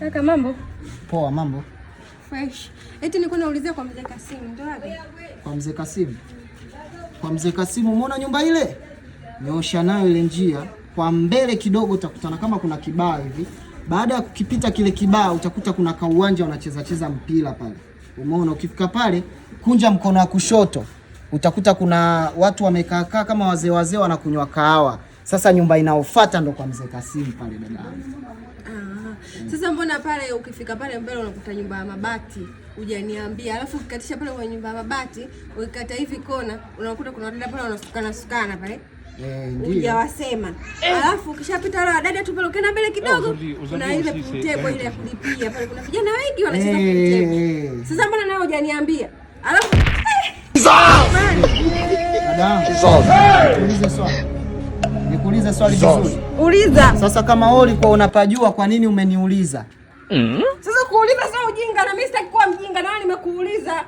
Kaka mambo? Poa, mambo. Fresh. Eti nilikuwa naulizia kwa mzee Kasimu, ndio wapi? Kwa mzee Kasimu. Kwa mzee Kasimu, umeona nyumba ile? Nyosha nayo ile njia, kwa mbele kidogo utakutana kama kuna kibaa hivi. Baada ya kukipita kile kibaa utakuta kuna kauwanja wanacheza mpira pale. Umeona, ukifika pale kunja mkono wa kushoto utakuta kuna watu wamekaa kama wazee wanakunywa kahawa. Sasa nyumba inaofuata ndo kwa mzee Kasimu pale dada. Sasa mbona pale ukifika pale mbele unakuta nyumba ya mabati, hujaniambia. Alafu ukikatisha pale kwa nyumba ya mabati, ukikata hivi kona, unakuta kuna dada pale wanasukana pale. Ndio. Hujawasema. Alafu ukishapita wale dada tu pale ukienda mbele kidogo, kuna ile table ile ya kulipia pale, kuna vijana wengi wanacheza table. Sasa mbona nao hujaniambia? Alafu Nikuulize swali vizuri. Uliza. Sasa kama wewe ulikuwa unapajua, kwa nini umeniuliza? Sasa kuuliza sio ujinga, na mimi sitaki kuwa mjinga, na nimekuuliza.